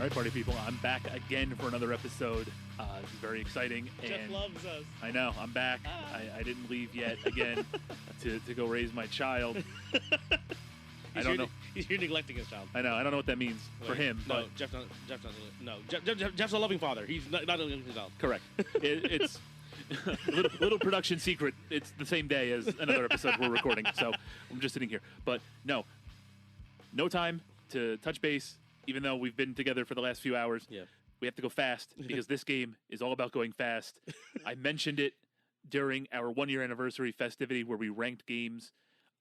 right, party people, I'm back again for another episode. This is very exciting. Jeff loves us. I know, I'm back. I didn't leave yet again to go raise my child. I don't know. You're neglecting his child. I know. I don't know what that means for him. No, but Jeff's a loving father. He's not neglecting his child. Correct. It's a little production secret. It's the same day as another episode we're recording, so I'm just sitting here. But no time to touch base, even though we've been together for the last few hours. Yeah. We have to go fast because this game is all about going fast. I mentioned it during our 1-year anniversary festivity where we ranked games.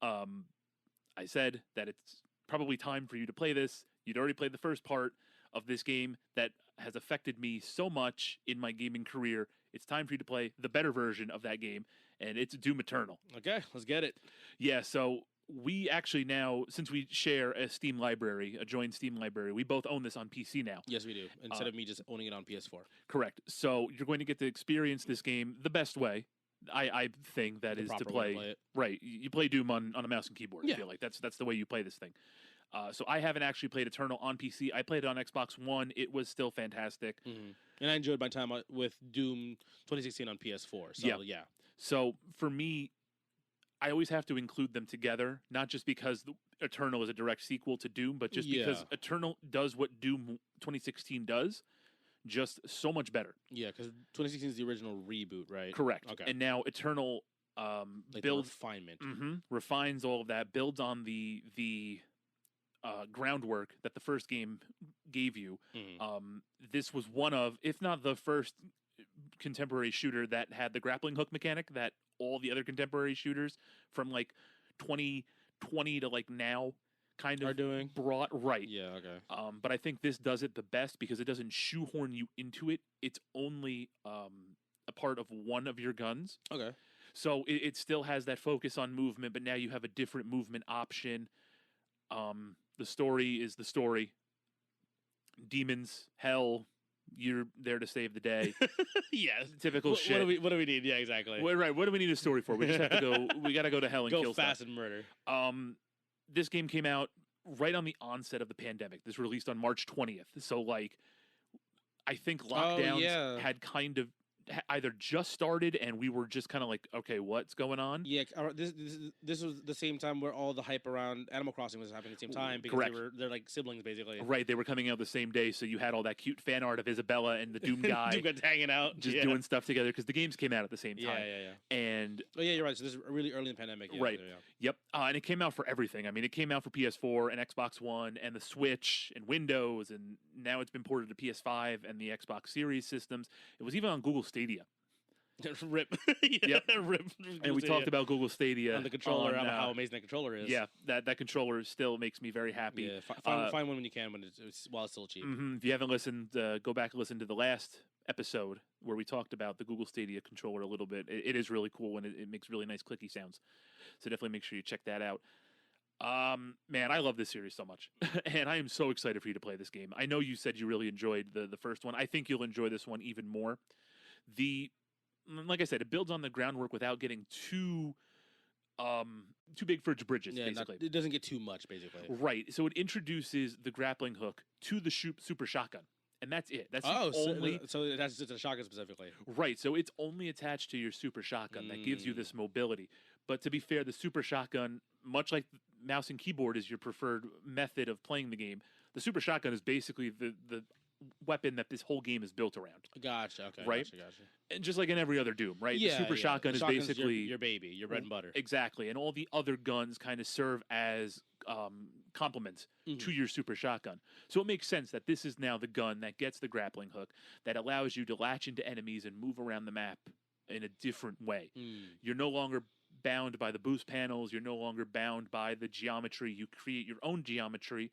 I said that it's probably time for you to play this. You'd already played the first part of this game that has affected me so much in my gaming career. It's time for you to play the better version of that game, and it's Doom Eternal. Okay, let's get it. Yeah, so we actually now, since we share a Steam library, a joint Steam library, we both own this on PC now. Yes, we do. Instead of me just owning it on PS4. Correct. So you're going to get to experience this game the best way. I think that is to play it. Right. You play Doom on a mouse and keyboard. Yeah. I feel like that's the way you play this thing. So I haven't actually played Eternal on PC. I played it on Xbox One. It was still fantastic. Mm-hmm. And I enjoyed my time with Doom 2016 on PS4. So yeah. So for me, I always have to include them together, not just because Eternal is a direct sequel to Doom, but just because Eternal does what Doom 2016 does, just so much better. Yeah, because 2016 is the original reboot, right? Correct. Okay. And now Eternal builds refinement, refines all of that, builds on the groundwork that the first game gave you. This was one of, if not the first contemporary shooter that had the grappling hook mechanic that all the other contemporary shooters from like 2020 to like now kind of are doing. Brought right. Yeah, okay. But I think this does it the best because it doesn't shoehorn you into it. It's only a part of one of your guns. Okay. So it still has that focus on movement, but now you have a different movement option. The story is the story. Demons, hell, you're there to save the day. Yeah, typical shit. What do we need? Yeah, exactly. Well, right. What do we need a story for? We just have to go. We got to go to hell and kill fast stuff. and murder. This game came out right on the onset of the pandemic. This released on March 20th. So like, I think lockdowns had kind of either just started and we were just kind of like, okay, what's going on? Yeah, this was the same time where all the hype around Animal Crossing was happening at the same time because Correct. they're like siblings basically. Right, they were coming out the same day, so you had all that cute fan art of Isabella and the Doom guy Doom guys hanging out, just doing stuff together because the games came out at the same time. Yeah. And you're right. So this is really early in the pandemic. Right. Yeah. Yep. And it came out for everything. I mean, it came out for PS4 and Xbox One and the Switch and Windows, and now it's been ported to PS5 and the Xbox Series systems. It was even on Google Stadia. Rip. Yep. Rip. And we talked about Google Stadia. On the controller, how amazing that controller is. Yeah, that controller still makes me very happy. Yeah, find one when you can while it's still cheap. If you haven't listened, go back and listen to the last episode where we talked about the Google Stadia controller a little bit. It is really cool and it makes really nice clicky sounds. So definitely make sure you check that out. Man, I love this series so much. And I am so excited for you to play this game. I know you said you really enjoyed the first one. I think you'll enjoy this one even more. Like I said, it builds on the groundwork without getting too big for its bridges, basically. It doesn't get too much, basically. Right. So it introduces the grappling hook to the super shotgun. And that's it. That's only. So it has just a shotgun specifically. Right. So it's only attached to your super shotgun that gives you this mobility. But to be fair, the super shotgun, much like mouse and keyboard is your preferred method of playing the game, the super shotgun is basically the weapon that this whole game is built around. Gotcha. Okay. Right. Gotcha. And just like in every other Doom, right? Yeah. The super shotgun is basically your baby, your bread and butter. Exactly. And all the other guns kind of serve as complements to your super shotgun. So it makes sense that this is now the gun that gets the grappling hook that allows you to latch into enemies and move around the map in a different way. You're no longer bound by the boost panels. You're no longer bound by the geometry. You create your own geometry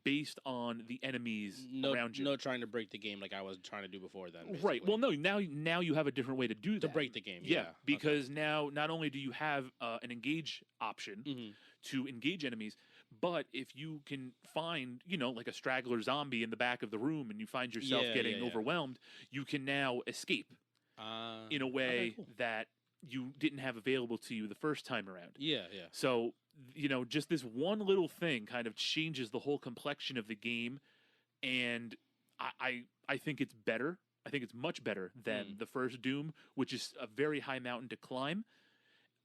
based on the enemies around you. No trying to break the game like I was trying to do before then. Basically. Right. Well, no, now you have a different way to do that. To break the game, yeah. Because now not only do you have an engage option to engage enemies, but if you can find, like a straggler zombie in the back of the room and you find yourself getting overwhelmed, you can now escape in a way that you didn't have available to you the first time around. Yeah. So, just this one little thing kind of changes the whole complexion of the game. And I think it's better. I think it's much better than the first Doom, which is a very high mountain to climb.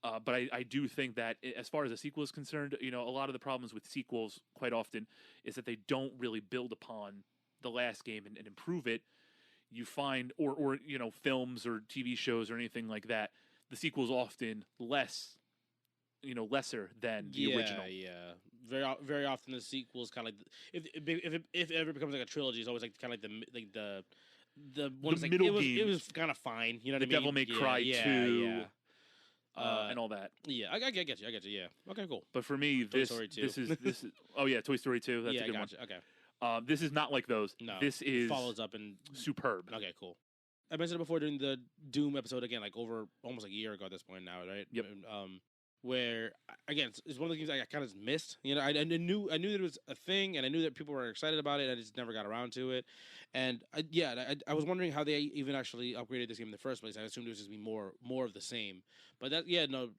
But I do think that as far as a sequel is concerned, a lot of the problems with sequels quite often is that they don't really build upon the last game and improve it. You find, or films or TV shows or anything like that, the sequel's often lesser than the original. Yeah. Very often the sequel's kind of like if it ever becomes like a trilogy, it's always like kind of like the ones The like middle it was kind of fine. You know what I mean? Devil May Cry 2. And all that. Yeah, I get you. Yeah. Okay, cool. But for me, Toy Story 2. this is. Oh yeah, Toy Story 2. That's a good one. Okay. This is not like those. No. This is follows up and superb. Okay, cool. I mentioned it before during the Doom episode again, like over almost a year ago at this point now, right? Yep. Where again, it's one of the games I kind of missed. I knew that it was a thing, and I knew that people were excited about it. I just never got around to it, and I was wondering how they even actually upgraded this game in the first place. I assumed it was just be more of the same, but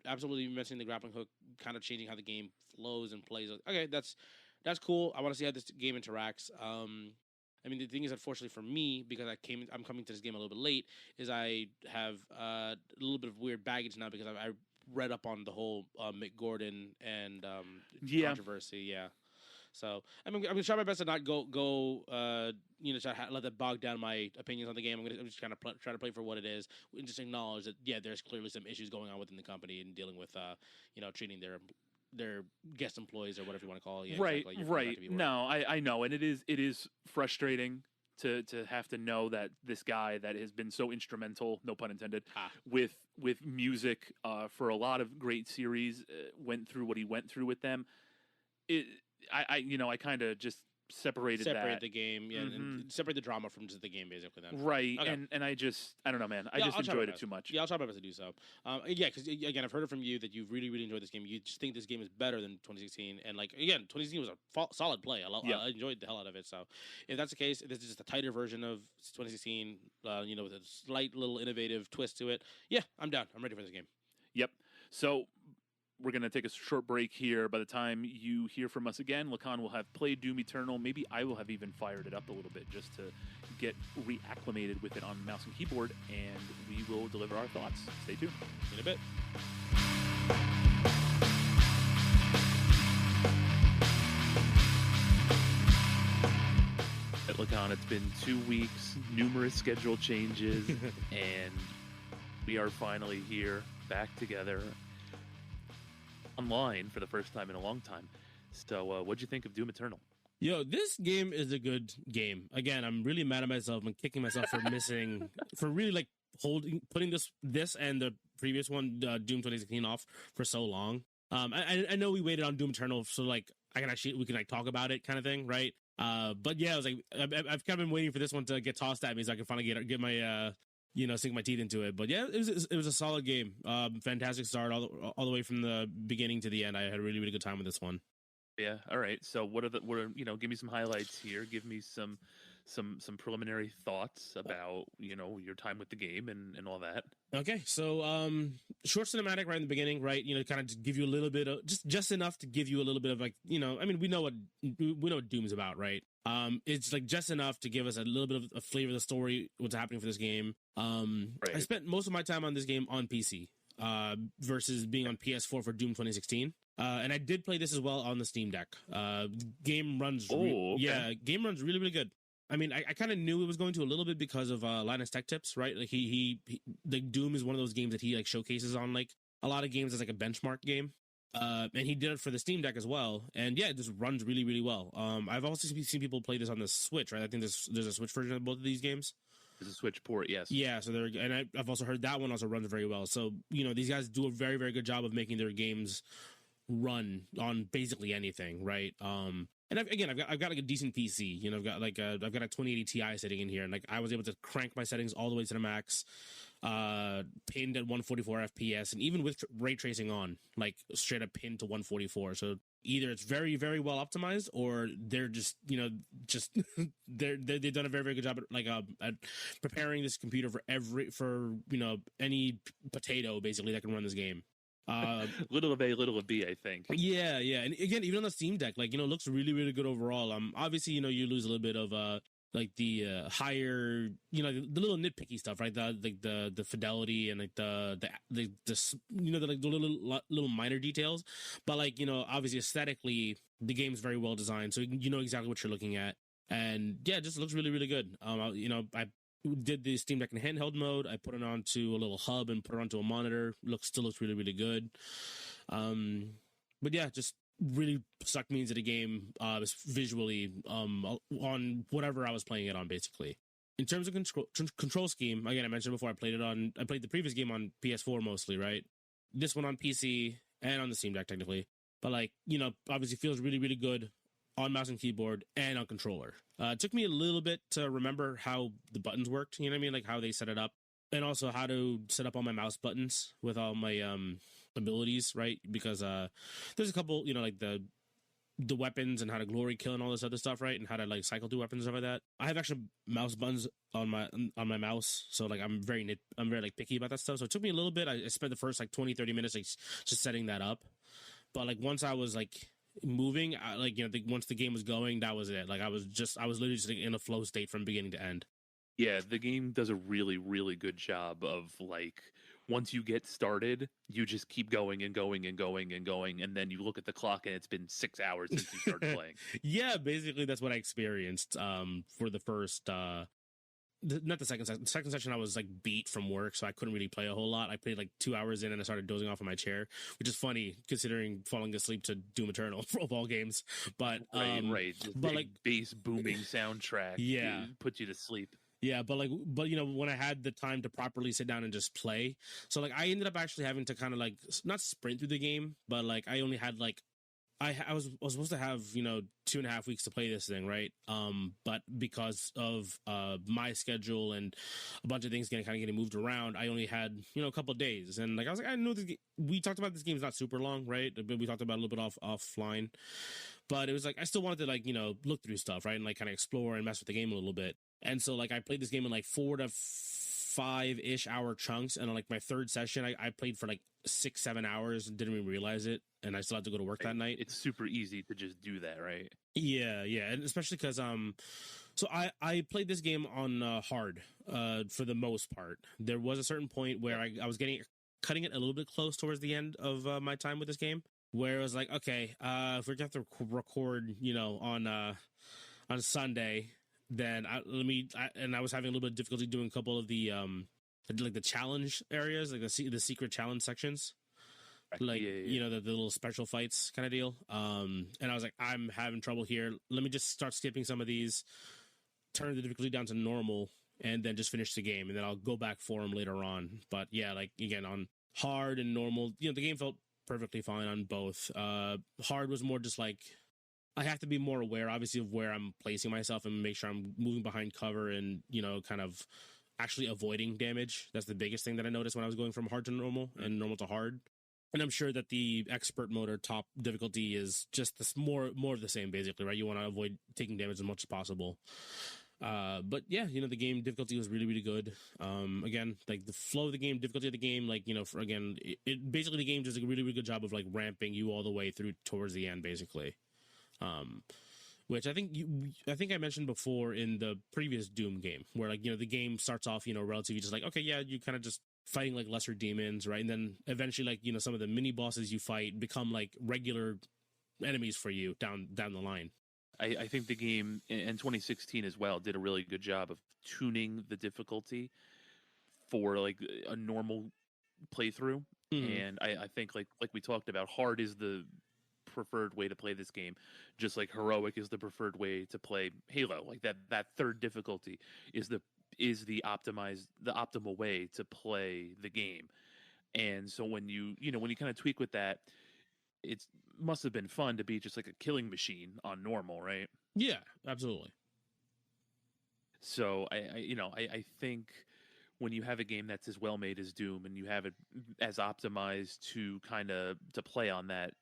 absolutely. You mentioning the grappling hook, kind of changing how the game flows and plays. Okay, that's cool. I want to see how this game interacts. I mean, the thing is, unfortunately for me, because I'm coming to this game a little bit late, is I have a little bit of weird baggage now because I read up on the whole Mick Gordon and controversy. Yeah. So I'm gonna try my best to not go try to let that bog down my opinions on the game. I'm just kind of try to play for what it is and just acknowledge that there's clearly some issues going on within the company and dealing with treating their guest employees or whatever you want to call it. Yeah, right. exactly. Right. No, I know, and it is frustrating to have to know that this guy that has been so instrumental, no pun intended, with music for a lot of great series went through what he went through with them. I kind of just separate the game, and separate the drama from just the game, basically. Then right, okay. and I don't know, man. I just enjoyed it too much. Yeah, I'll try my best to do so. Because again, I've heard it from you that you've really, really enjoyed this game. You just think this game is better than 2016, and 2016 was a solid play. I enjoyed the hell out of it. So, if that's the case, this is just a tighter version of 2016. With a slight little innovative twist to it. Yeah, I'm down. I'm ready for this game. Yep. So, we're going to take a short break here. By the time you hear from us again, Lakan will have played Doom Eternal. Maybe I will have even fired it up a little bit just to get reacclimated with it on mouse and keyboard, and we will deliver our thoughts. Stay tuned. In a bit. Lakan, it's been 2 weeks, numerous schedule changes, and we are finally here, back together, online for the first time in a long time. So, what'd you think of Doom Eternal? Yo, this game is a good game. Again, I'm really mad at myself and kicking myself for missing, for really putting this and the previous one, Doom 2016, off for so long. I know we waited on Doom Eternal, so we can talk about it, kind of thing, right? But yeah, I was like, I've kind of been waiting for this one to get tossed at me so I can finally get my sink my teeth into it. But yeah, it was a solid game. Fantastic start all the way from the beginning to the end. I had a really, really good time with this one. Yeah. All right. So what are give me some highlights here. Give me some preliminary thoughts about, your time with the game and all that. Okay. So, short cinematic right in the beginning, right? Kind of give you a little bit of just enough to give you a little bit of we know what Doom's about, right? It's just enough to give us a little bit of a flavor of the story, what's happening for this game. Right. I spent most of my time on this game on PC, versus being on PS4 for Doom 2016. And I did play this as well on the Steam Deck. Game runs, game runs really, really good. I mean, I kind of knew it was going to a little bit because of Linus Tech Tips, right? Like he Doom is one of those games that he showcases on a lot of games as a benchmark game. And he did it for the Steam Deck as well. And yeah, it just runs really, really well. I've also seen people play this on the Switch, right? I think there's a Switch version of both of these games. There's a Switch port, yes. Yeah, so I've also heard that one also runs very well. So, these guys do a very, very good job of making their games run on basically anything, right? And I've got a decent PC. I've got a 2080 Ti sitting in here, and I was able to crank my settings all the way to the max, pinned at 144 FPS, and even with ray tracing on, straight up pinned to 144. So either it's very, very well optimized, or they're just they've done a very, very good job at preparing this computer for any potato basically that can run this game. Little of A, little of B, I think. Yeah, and again, even on the Steam Deck, it looks really, really good overall. Obviously, you lose a little bit of like the higher, the little nitpicky stuff, right? The fidelity and like the little minor details, but like obviously aesthetically the game's very well designed, so you know exactly what you're looking at, and yeah, it just looks really really good. I did the Steam Deck in handheld mode. I put it onto a little hub and put it onto a monitor. Still looks really really good. But yeah, just really sucked me into the game visually on whatever I was playing it on, basically. In terms of control scheme, again, I mentioned before, I played the previous game on PS4 mostly, right? This one on PC and on the Steam Deck technically, but like obviously feels really really good on mouse and keyboard and on controller. It took me a little bit to remember how the buttons worked, you know what I mean, like how they set it up, and also how to set up all my mouse buttons with all my abilities, right? Because there's a couple, like the weapons and how to glory kill and all this other stuff, right? And how to like cycle through weapons and stuff like that. I have actual mouse buttons on my mouse, so like I'm very like picky about that stuff. So it took me a little bit. I spent the first like 20-30 minutes like just setting that up, but like once I was like moving, once the game was going, that was it. Like I was literally just in a flow state from beginning to end. Yeah, the game does a really, really good job of like once you get started, you just keep going and going and going and going, and then you look at the clock and it's been 6 hours since you started playing. Yeah, basically that's what I experienced for the first not the second session. The second session I was like beat from work, so I couldn't really play a whole lot. I played like 2 hours in and I started dozing off in my chair, which is funny considering falling asleep to Doom Eternal of all games. But right. Just but big like bass booming soundtrack, yeah, puts you to sleep. Yeah, but when I had the time to properly sit down and just play, so like I ended up actually having to kind of like not sprint through the game, but like I only had like I was supposed to have 2.5 weeks to play this thing, right? But because of my schedule and a bunch of things getting moved around, I only had a couple of days, and like I was like, I know this. We talked about this game is not super long, right? We talked about it a little bit offline, but it was like I still wanted to like look through stuff, right, and like kind of explore and mess with the game a little bit. And so like I played this game in like 4 to 5-ish hour chunks, and on like my third session I played for like 6-7 hours and didn't even realize it, and I still had to go to work that night. It's super easy to just do that, right? Yeah, and especially because so I played this game on hard for the most part. There was a certain point where I was cutting it a little bit close towards the end of my time with this game, where it was like, okay, if we're gonna have to record on Sunday, then I was having a little bit of difficulty doing a couple of the like the challenge areas, like the secret challenge sections, like the little special fights kind of deal. And I was like, I'm having trouble here. Let me just start skipping some of these, turn the difficulty down to normal, and then just finish the game, and then I'll go back for them later on. But yeah, like again on hard and normal, the game felt perfectly fine on both. Hard was more just like, I have to be more aware, obviously, of where I'm placing myself and make sure I'm moving behind cover and, kind of actually avoiding damage. That's the biggest thing that I noticed when I was going from hard to normal and normal to hard. And I'm sure that the expert mode or top difficulty is just this more of the same, basically, right? You want to avoid taking damage as much as possible. But yeah, the game difficulty was really, really good. Again, like the flow of the game, difficulty of the game, like, it basically the game does a really, really good job of like ramping you all the way through towards the end, basically. Which I think I mentioned before in the previous Doom game, where like the game starts off relatively just like, okay, yeah, you kind of just fighting like lesser demons, right, and then eventually like some of the mini bosses you fight become like regular enemies for you down the line. I think the game in 2016 as well did a really good job of tuning the difficulty for like a normal playthrough, and I think like we talked about, hard is the preferred way to play this game, just like heroic is the preferred way to play Halo. Like that third difficulty is the optimal way to play the game. And so when you kind of tweak with that, it must have been fun to be just like a killing machine on normal, right? Yeah, absolutely. So I think when you have a game that's as well made as Doom and you have it as optimized to play on that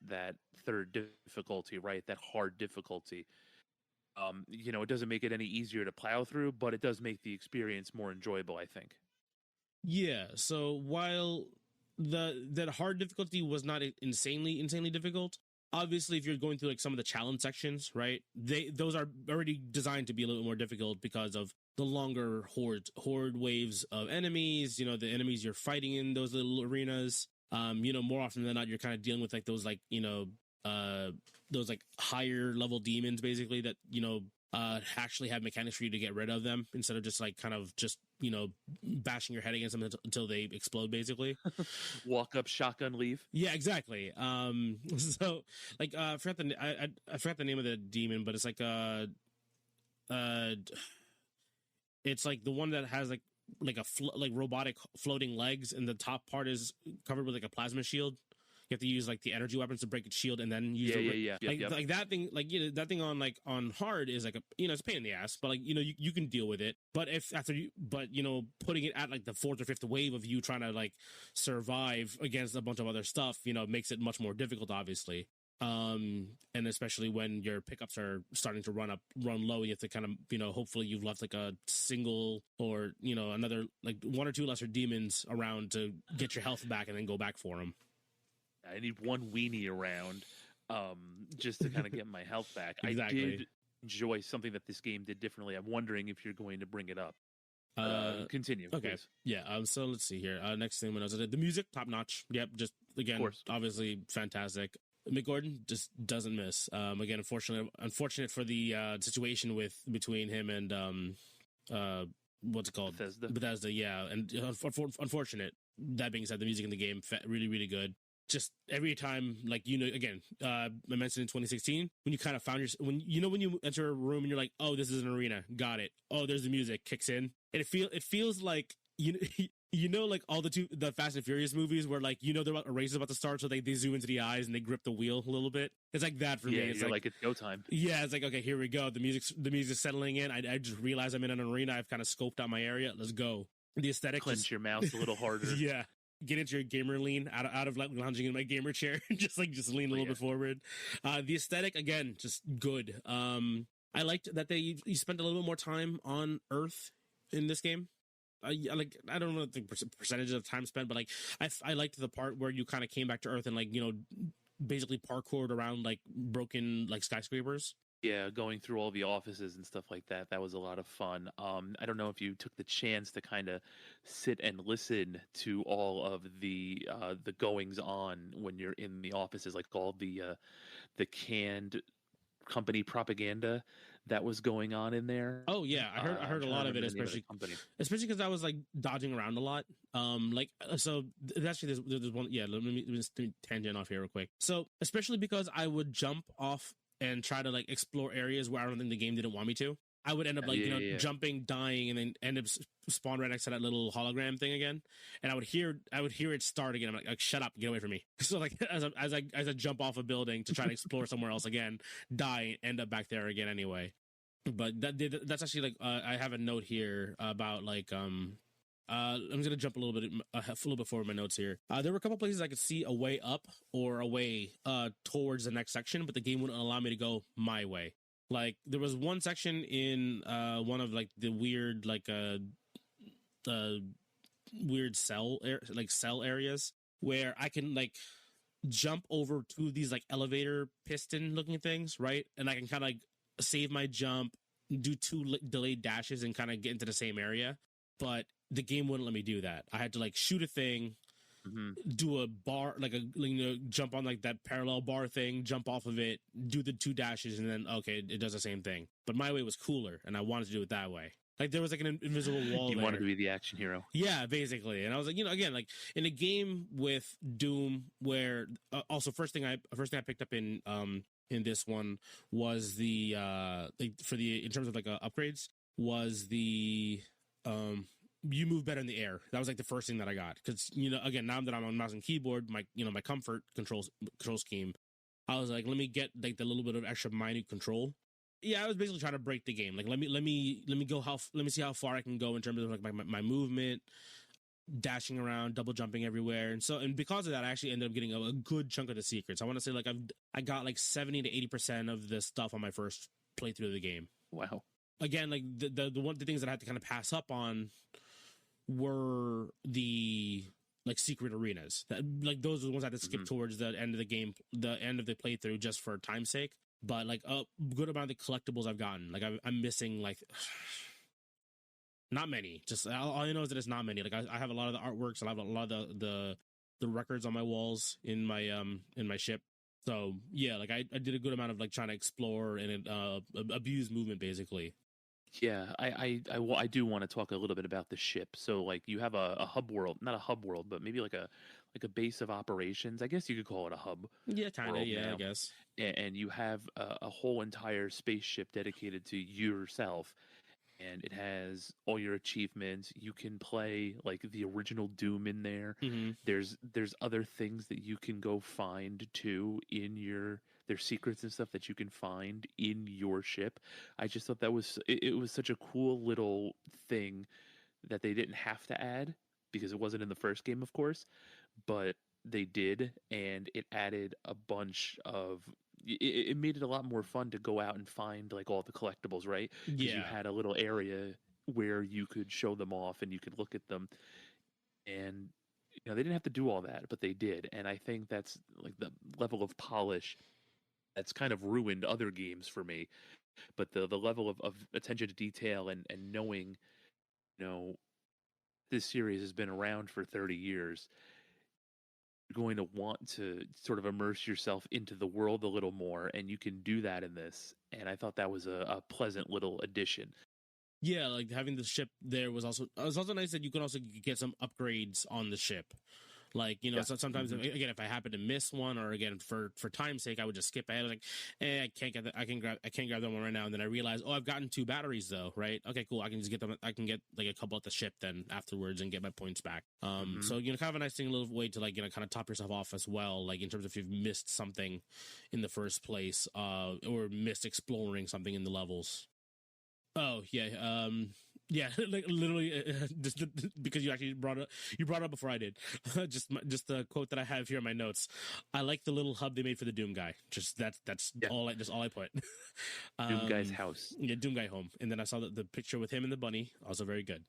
third difficulty, right? That hard difficulty. It doesn't make it any easier to plow through, but it does make the experience more enjoyable, I think. Yeah. So while that hard difficulty was not insanely difficult, obviously, if you're going through like some of the challenge sections, right? Those are already designed to be a little bit more difficult because of the longer horde waves of enemies. You know, the enemies you're fighting in those little arenas. You know, more often than not, you're kind of dealing with like those like, you know, those like higher level demons basically that, you know, actually have mechanics for you to get rid of them instead of just like kind of just, you know, bashing your head against them until they explode basically. Walk up, shotgun, leave. Yeah, exactly. So like I forgot the name of the demon, but it's like it's like the one that has like like robotic floating legs, and the top part is covered with like a plasma shield. You have to use like the energy weapons to break its shield, and then use like that thing. Like, you know, that thing on hard is like a, you know, it's a pain in the ass, but like, you know, you can deal with it. But you know, putting it at like the fourth or fifth wave of you trying to like survive against a bunch of other stuff, you know, makes it much more difficult, obviously. And especially when your pickups are starting to run low, you have to kind of, you know, hopefully you've left like a single or, you know, another like one or two lesser demons around to get your health back and then go back for them. I need one weenie around, just to kind of get my health back. Exactly. I did enjoy something that this game did differently. I'm wondering if you're going to bring it up. Continue. Okay. Please. Yeah. So let's see here. Next thing when I was the music, top notch. Yep. Just again, obviously fantastic. Mick Gordon just doesn't miss. Again, unfortunate for the situation between him and what's it called? Bethesda. Yeah, and unfortunate. That being said, the music in the game really, really good. Just every time, like, you know, again, I mentioned in 2016 when you kind of found when you enter a room and you're like, oh, this is an arena, got it. Oh, there's the music kicks in, and it feels like you know, like all the Fast and Furious movies where like, you know, a race is about to start, so they zoom into the eyes and they grip the wheel a little bit. It's like that for me. It's like it's go time. Yeah, it's like, okay, here we go. The music's settling in. I just realized I'm in an arena. I've kind of scoped out my area. Let's go. The aesthetic. Clench your mouse a little harder. Yeah. Get into your gamer lean out of like lounging in my gamer chair. just lean a little bit forward. The aesthetic, again, just good. I liked that you spent a little bit more time on Earth in this game. I don't know the percentage of time spent, but like I liked the part where you kind of came back to Earth and like, you know, basically parkoured around like broken like skyscrapers. Yeah, going through all the offices and stuff like that. That was a lot of fun. I don't know if you took the chance to kind of sit and listen to all of the goings on when you're in the offices, like all the canned company propaganda that was going on in there. Oh yeah, I heard a lot of it, especially because I was like dodging around a lot. So actually there's one. Yeah, let me tangent off here real quick. So especially because I would jump off and try to like explore areas where I don't think the game didn't want me to. I would end up jumping, dying, and then end up spawn right next to that little hologram thing again. And I would hear it start again. I'm like, shut up, get away from me. So like as I jump off a building to try to explore somewhere else again, die, end up back there again anyway. But that's actually like I have a note here about like I'm gonna jump a little bit forward my notes here. There were a couple places I could see a way up or a way towards the next section, but the game wouldn't allow me to go my way. Like there was one section in one of like the weird like weird cell areas where I can like jump over to these like elevator piston looking things, right? And I can kind of like save my jump, do two delayed dashes, and kind of get into the same area. But the game wouldn't let me do that. I had to like shoot a thing, do a bar, like jump on like that parallel bar thing, jump off of it, do the two dashes, and then okay, it does the same thing. But my way was cooler, and I wanted to do it that way. Like there was like an invisible wall. You wanted to be the action hero. Yeah, basically. And I was like, again, like in a game with Doom, where also first thing I picked up in this one was the in terms of like upgrades was the you move better in the air. That was like the first thing that I got because again, now that I'm on mouse and keyboard, my comfort control scheme, I was like, let me get like the little bit of extra minute control. Yeah, I was basically trying to break the game. Like, let me see how far I can go in terms of like my movement, dashing around, double jumping everywhere, and because of that, I actually ended up getting a good chunk of the secrets. I want to say like I got like 70 to 80% of the stuff on my first playthrough of the game. Wow. Again, like the things that I had to kind of pass up on were the like secret arenas. Like those are the ones I had to skip towards the end of the game, the end of the playthrough, just for time's sake. But like a good amount of the collectibles I've gotten, like I'm missing like not many. Just all I know is that it's not many. Like I have a lot of the artworks, and I have a lot of the records on my walls in my ship. So yeah, like I did a good amount of like trying to explore and abuse movement basically. Yeah, I do want to talk a little bit about the ship. So like you have a hub world, not a hub world, but maybe like a base of operations. I guess you could call it a hub. Yeah, kind of. Yeah, now. I guess. And you have a whole entire spaceship dedicated to yourself, and it has all your achievements. You can play like the original Doom in there. Mm-hmm. There's other things that you can go find too in your there's secrets and stuff that you can find in your ship. I just thought that was it was such a cool little thing that they didn't have to add because it wasn't in the first game, of course, but they did, and it added a bunch of it made it a lot more fun to go out and find like all the collectibles, right? Because you had a little area where you could show them off and you could look at them, and they didn't have to do all that, but they did. And I think that's like the level of polish that's kind of ruined other games for me. But the level of attention to detail and knowing, this series has been around for 30 years, you're going to want to sort of immerse yourself into the world a little more, and you can do that in this. And I thought that was a pleasant little addition. Yeah, like having the ship there was also nice that you could also get some upgrades on the ship. Like, so sometimes again, if I happen to miss one, or again for time's sake, I would just skip ahead. I was like, I can't get I can't grab that one right now. And then I realized, I've gotten 2 batteries though, right? Okay, cool. I can just get them. I can get like a couple at the ship then afterwards and get my points back. So kind of a nice thing, a little way to like kind of top yourself off as well. Like in terms of if you've missed something in the first place, or missed exploring something in the levels. Oh yeah, yeah, like literally, just because you actually brought it up before I did. just the quote that I have here in my notes. I like the little hub they made for the Doom guy. Just that's all I put. Doom guy's house. Yeah, Doom guy home. And then I saw the picture with him and the bunny. Also very good.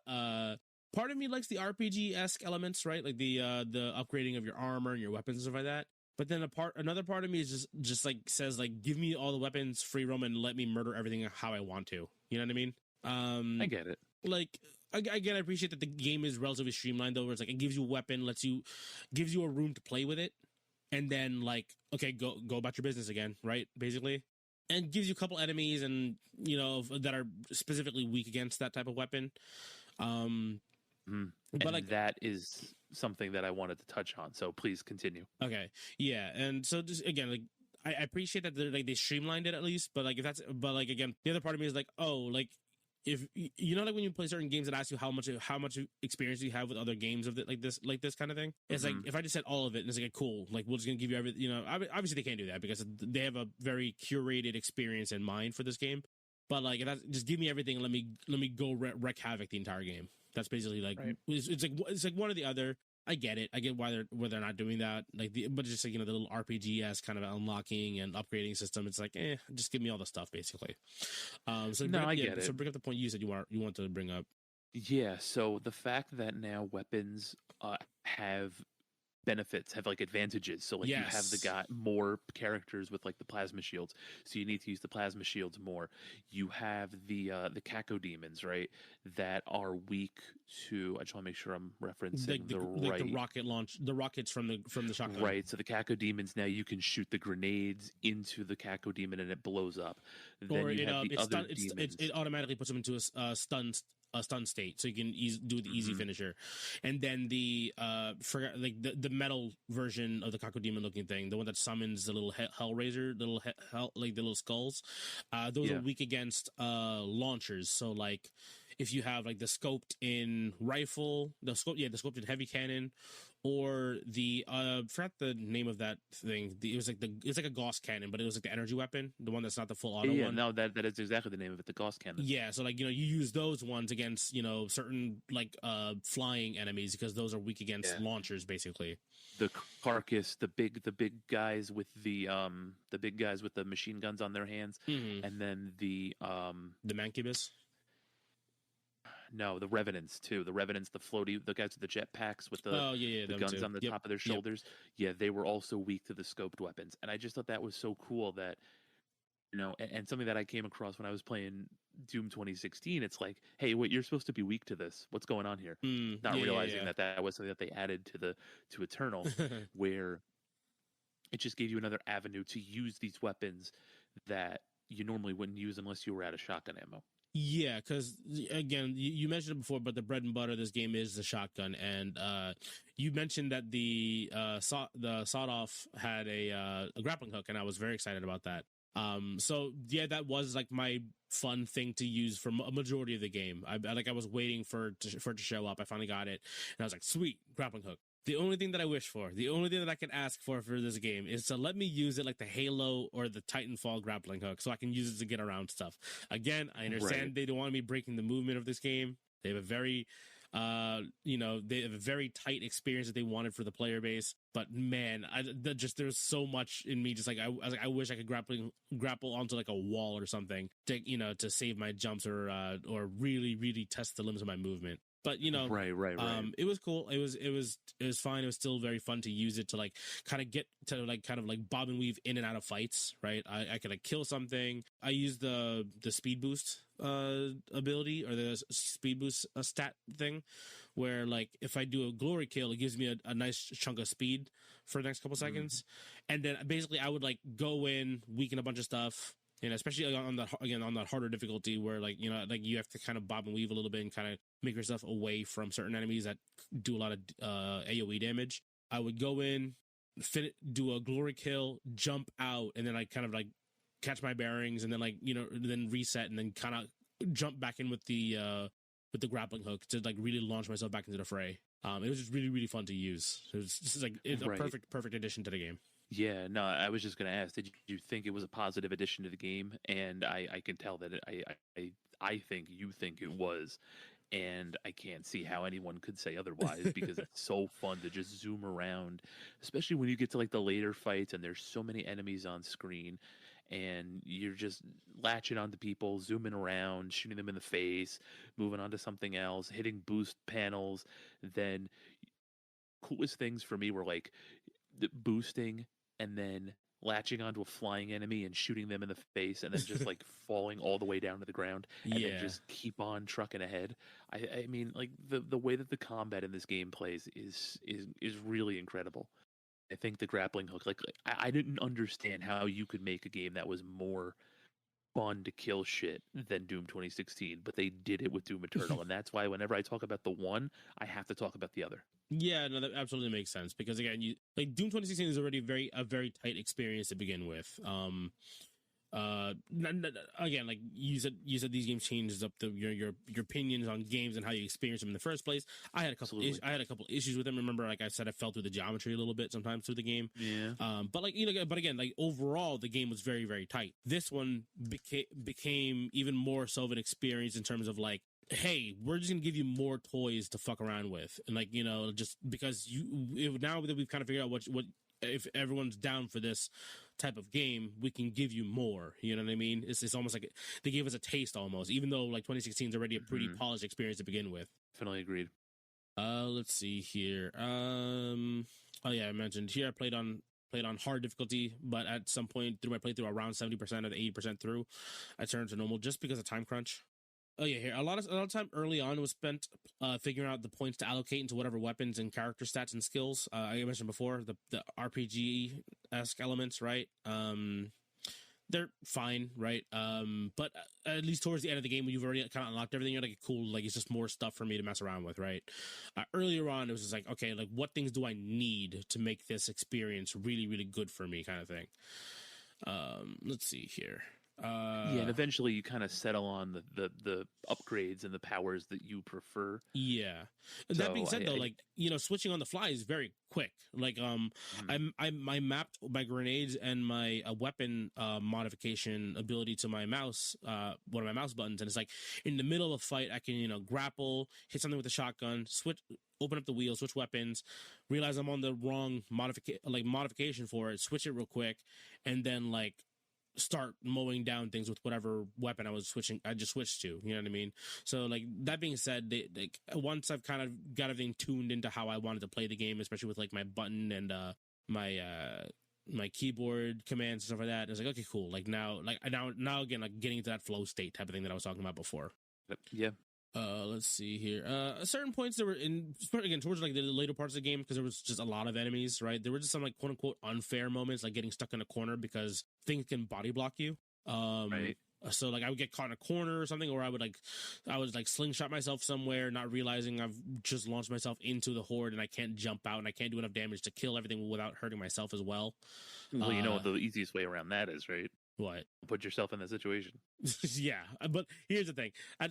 Part of me likes the RPG-esque elements, right? Like the upgrading of your armor and your weapons and stuff like that. But then another part of me is just like says like, give me all the weapons, free roam, and let me murder everything how I want to. You know what I mean? I get it. Like again, I appreciate that the game is relatively streamlined though, where it's like it gives you a weapon, gives you a room to play with it, and then like, okay, go about your business again, right? Basically. And gives you a couple enemies and that are specifically weak against that type of weapon. But like that is something that I wanted to touch on, so please continue. Okay, yeah, and so just again, like I appreciate that they streamlined it at least, but like again, the other part of me is like, like if like when you play certain games that ask you how much experience you have with other games of like this kind of thing, it's like if I just said all of it and it's like cool, like we're just gonna give you everything, obviously they can't do that because they have a very curated experience in mind for this game, but like just give me everything and let me go wreak havoc the entire game. That's basically like right. It's like one or the other. I get it. I get why they're not doing that. Like but it's just like the little RPG-esque kind of unlocking and upgrading system. It's like just give me all the stuff basically. So I get it. So bring up the point you said you want to bring up. Yeah. So the fact that now weapons have benefits, have like advantages, so like you have more characters with like the plasma shields, so you need to use the plasma shields more. You have the Caco demons, right, that are weak to, I just want to make sure I'm referencing the rocket launch, the rockets from the shotgun, right? So the Caco demons, now you can shoot the grenades into the Caco demon and it blows up. Then you have the other demons. It automatically puts them into a stun state, so you can do the easy finisher. And then the metal version of the Cacodemon looking thing, the one that summons the little Hellraiser, the little skulls, those are weak against launchers. So like if you have like the scoped in rifle, the scoped in heavy cannon, or the forgot the name of that thing. It's like a Gauss cannon, but it was like the energy weapon, the one that's not the full auto one. No, that is exactly the name of it, the Gauss cannon. Yeah, so like you use those ones against certain like flying enemies because those are weak against launchers basically. The carcass, the big guys with the machine guns on their hands, and then the Mancubus. No, the Revenants too. The Revenants, the guys with the jetpacks with Oh yeah, the them guns too. on the Yep. top of their shoulders. Yeah, they were also weak to the scoped weapons, and I just thought that was so cool that and something that I came across when I was playing Doom 2016. It's like, hey, wait, you're supposed to be weak to this. What's going on here? Not realizing that that was something that they added to Eternal, where it just gave you another avenue to use these weapons that you normally wouldn't use unless you were out of shotgun ammo. Yeah, because again, you mentioned it before, but the bread and butter of this game is the shotgun, and you mentioned that the sawed off had a grappling hook, and I was very excited about that. So yeah, that was like my fun thing to use for a majority of the game. I was waiting for it to show up. I finally got it, and I was like, sweet, grappling hook. The only thing that I wish for, the only thing that I can ask for this game is to let me use it like the Halo or the Titanfall grappling hook so I can use it to get around stuff. Again, I understand they don't want me breaking the movement of this game. They have a very, they have a very tight experience that they wanted for the player base. But man, there's so much in me. Just like I wish I could grapple onto like a wall or something to save my jumps or really, really test the limits of my movement. But right. It was cool. It was fine. It was still very fun to use it to like kind of get to like kind of like bob and weave in and out of fights. Right, I could like kill something. I used the speed boost ability or the speed boost stat thing, where like if I do a glory kill, it gives me a nice chunk of speed for the next couple seconds, and then basically I would like go in, weaken a bunch of stuff. And especially on that harder difficulty where like you have to kind of bob and weave a little bit and kind of make yourself away from certain enemies that do a lot of AoE damage. I would go in, do a glory kill, jump out, and then I kind of like catch my bearings and then like then reset and then kind of jump back in with the grappling hook to like really launch myself back into the fray. It was just really, really fun to use. It was just like a perfect addition to the game. Yeah, no, I was just going to ask, did you think it was a positive addition to the game? And I can tell that I think you think it was. And I can't see how anyone could say otherwise because it's so fun to just zoom around, especially when you get to like the later fights and there's so many enemies on screen and you're just latching onto people, zooming around, shooting them in the face, moving on to something else, hitting boost panels. Then coolest things for me were like the boosting and then latching onto a flying enemy and shooting them in the face and then just like falling all the way down to the ground and then just keep on trucking ahead. I mean, like the way that the combat in this game plays is really incredible. I think the grappling hook, like I didn't understand how you could make a game that was more fun to kill shit than Doom 2016, but they did it with Doom Eternal, and that's why whenever I talk about the one, I have to talk about the other. Yeah, no, that absolutely makes sense because again, Doom 2016 is already a very tight experience to begin with. Again, like you said these games changes up your opinions on games and how you experience them in the first place. I had a couple issues with them. Remember, like I said, I fell through the geometry a little bit sometimes through the game. Yeah. But again, like overall, the game was very, very tight. This one became even more so of an experience in terms of like, hey, we're just gonna give you more toys to fuck around with, and like just because now that we've kind of figured out what if everyone's down for this type of game, we can give you more. You know what I mean? It's almost like they gave us a taste almost, even though like 2016 is already a pretty polished experience to begin with. Definitely agreed. Let's see here. Oh yeah, I mentioned here I played on hard difficulty, but at some point through my playthrough, around 70% or 80% through, I turned to normal just because of time crunch. Oh yeah, here a lot of time early on was spent figuring out the points to allocate into whatever weapons and character stats and skills. I mentioned before the RPG-esque elements, right? They're fine, right? But at least towards the end of the game, when you've already kind of unlocked everything, you're like, cool, like it's just more stuff for me to mess around with, right? Earlier on, it was just like, okay, like what things do I need to make this experience really, really good for me, kind of thing. Let's see here. And eventually you kind of settle on the upgrades and the powers that you prefer. Yeah. So that being said, though, like switching on the fly is very quick. Like I mapped my grenades and my weapon modification ability to my mouse, one of my mouse buttons, and it's like in the middle of a fight, I can grapple, hit something with a shotgun, open up the wheel, switch weapons, realize I'm on the wrong modification for it, switch it real quick, and then like start mowing down things with whatever weapon I just switched to. You know what I mean? So like that being said, like once I've kind of got everything tuned into how I wanted to play the game, especially with like my button and my keyboard commands and stuff like that, it's like, okay, cool. Like now again, like getting into that flow state type of thing that I was talking about before. Yeah. Let's see here. At certain points there were again towards like the later parts of the game, because there was just a lot of enemies, right? There were just some like quote unquote unfair moments, like getting stuck in a corner because things can body block you. Right. So like I would get caught in a corner or something, or I would slingshot myself somewhere, not realizing I've just launched myself into the horde and I can't jump out and I can't do enough damage to kill everything without hurting myself as well. Well, you know what the easiest way around that is, right? What? Put yourself in that situation. Yeah, but here's the thing. I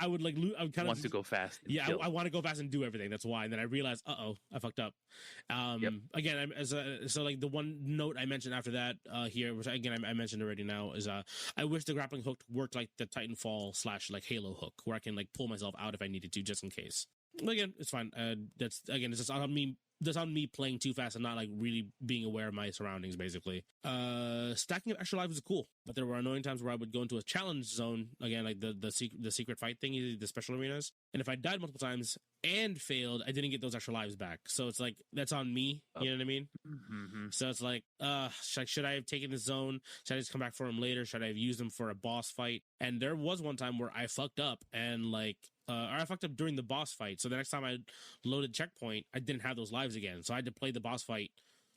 would kind of wants to go fast. Yeah, I want to go fast and do everything. That's why. And then I realized, I fucked up. Again, so like the one note I mentioned after that here, which again I mentioned already now, is I wish the grappling hook worked like the Titanfall / like Halo hook, where I can like pull myself out if I needed to, just in case. But again, it's fine. It's just on me. That's on me playing too fast and not like really being aware of my surroundings, basically. Stacking up extra lives is cool, but there were annoying times where I would go into a challenge zone, again, like the secret fight thing, the special arenas, and if I died multiple times and failed, I didn't get those extra lives back. So it's like, that's on me, you know what I mean? Mm-hmm. So it's like, should I have taken this zone? Should I just come back for them later? Should I have used them for a boss fight? And there was one time where I fucked up and like, or I fucked up during the boss fight. So the next time I loaded checkpoint, I didn't have those lives again. So I had to play the boss fight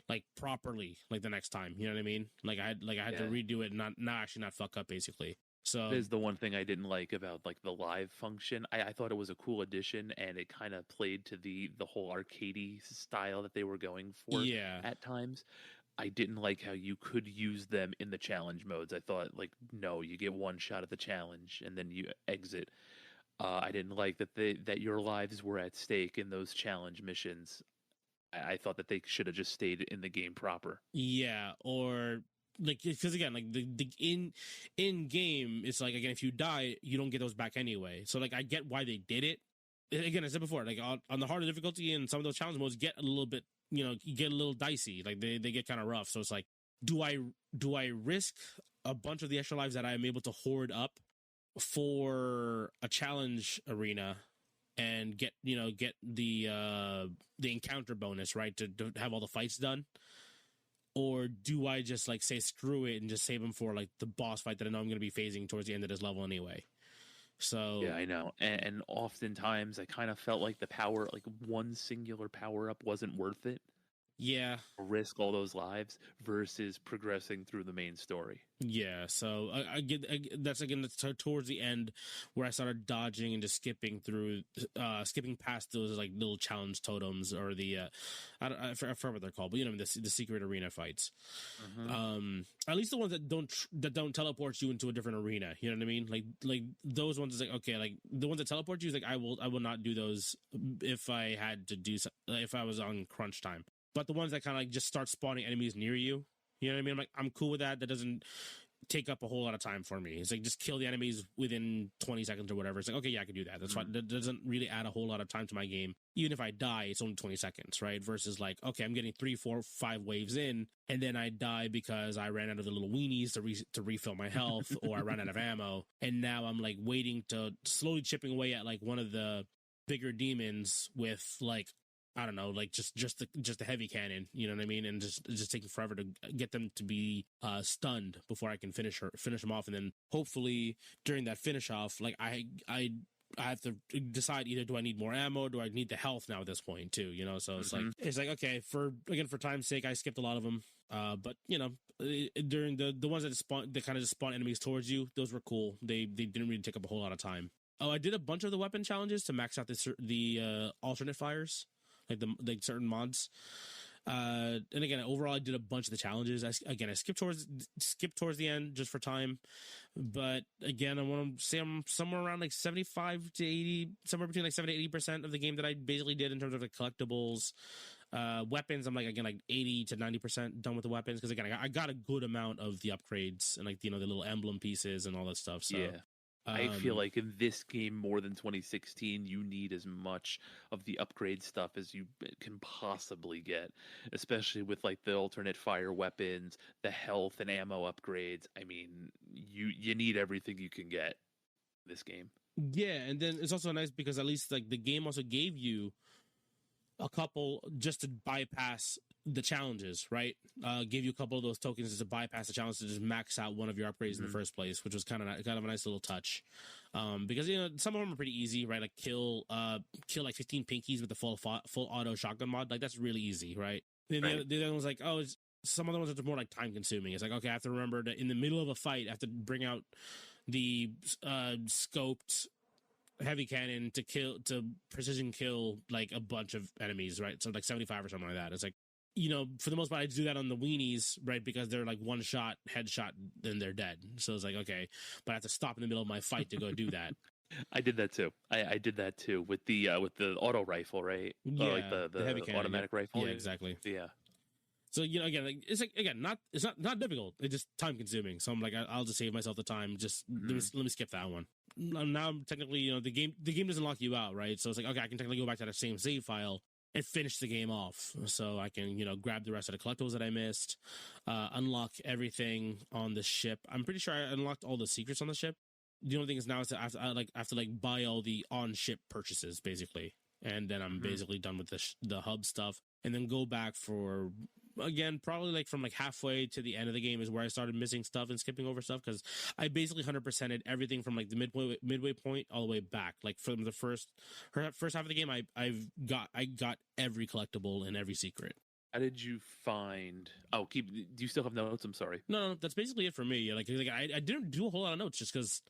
like properly, like the next time. You know what I mean? Like I had to redo it and not fuck up, basically. So that is the one thing I didn't like about like the live function. I thought it was a cool addition, and it kind of played to the whole arcadey style that they were going for. Yeah. At times. I didn't like how you could use them in the challenge modes. I thought, like, no, you get one shot at the challenge and then you exit. I didn't like that your lives were at stake in those challenge missions. I thought that they should have just stayed in the game proper. Yeah, or like, because again, like the in game, it's like, again, if you die, you don't get those back anyway. So like, I get why they did it. Again, I said before, like on the harder difficulty and some of those challenge modes get a little bit, you get a little dicey. Like they get kind of rough. So it's like, do I risk a bunch of the extra lives that I'm able to hoard up for a challenge arena and get the encounter bonus, right, to have all the fights done? Or do I just like say screw it and just save them for like the boss fight that I know I'm going to be phasing towards the end of this level anyway? So yeah, I know. And oftentimes I kind of felt like one singular power up wasn't worth it. Yeah. Risk all those lives versus progressing through the main story. Yeah, so I get that's again towards the end where I started dodging and just skipping past those like little challenge totems, or the I forget what they're called, but the secret arena fights. Mm-hmm. At least the ones that don't teleport you into a different arena. You know what I mean? Like those ones is like, okay, like the ones that teleport you is like, I will not do those if I had to do if I was on crunch time. But the ones that kind of like just start spawning enemies near you, you know what I mean? I'm cool with that. That doesn't take up a whole lot of time for me. It's like, just kill the enemies within 20 seconds or whatever. It's like, okay, yeah, I can do that. That's fine. That doesn't really add a whole lot of time to my game. Even if I die, it's only 20 seconds, right? Versus like, okay, I'm getting 3, 4, 5 waves in, and then I die because I ran out of the little weenies to refill my health, or I ran out of ammo, and now I'm like waiting to slowly chipping away at like one of the bigger demons with like, I don't know, like just the heavy cannon, you know what I mean, and just taking forever to get them to be stunned before I can finish them off, and then hopefully during that finish off, like I have to decide, either do I need more ammo, do I need the health now at this point too, So it's like okay, for time's sake, I skipped a lot of them, but during the ones that kind of just spawn enemies towards you, those were cool. They didn't really take up a whole lot of time. Oh, I did a bunch of the weapon challenges to max out the alternate fires. Like certain mods, and again, overall, I did a bunch of the challenges. I skipped towards the end just for time, but again, I want to say I'm somewhere around like 75 to 80, somewhere between like 70 to 80% of the game that I basically did in terms of the collectibles. Weapons, I'm like 80 to 90% done with the weapons, because again, I got a good amount of the upgrades and like the little emblem pieces and all that stuff. So yeah. I feel like in this game more than 2016, you need as much of the upgrade stuff as you can possibly get, especially with like the alternate fire weapons, the health and ammo upgrades. I mean, you need everything you can get in this game. Yeah, and then it's also nice because at least like the game also gave you a couple just to bypass the challenges, right? Gave you a couple of those tokens just to bypass the challenge to just max out one of your upgrades in the first place, which was kind of a nice little touch. Because some of them are pretty easy, right? Like kill like 15 pinkies with the full auto shotgun mod. Like that's really easy, right? Then the other one's like, some of the ones are more like time consuming. It's like, okay, I have to remember that in the middle of a fight, I have to bring out the scoped heavy cannon to precision kill like a bunch of enemies, right? So like 75 or something like that. It's like, for the most part, I do that on the weenies, right? Because they're like one shot, headshot, then they're dead. So it's like, okay, but I have to stop in the middle of my fight to go do that. I did that too. I did that too with the auto rifle, right? Yeah, like the heavy cannon, automatic rifle. Yeah, exactly. Yeah. So again, like it's like it's not difficult. It's just time consuming. So I'm like, I'll just save myself the time. Just let me skip that one. Now technically, the game doesn't lock you out, right? So it's like, okay, I can technically go back to that same save file and finish the game off. So I can grab the rest of the collectibles that I missed, unlock everything on the ship. I'm pretty sure I unlocked all the secrets on the ship. The only thing is now is that I have to buy all the on ship purchases basically, and then I'm basically done with the hub stuff, and then go back for. Again, probably from halfway to the end of the game is where I started missing stuff and skipping over stuff because I basically 100%ed everything from the midway point all the way back. Like from the first half of the game, I got every collectible and every secret. How did you find? Oh, do you still have notes? I'm sorry. No, that's basically it for me. Like I didn't do a whole lot of notes just because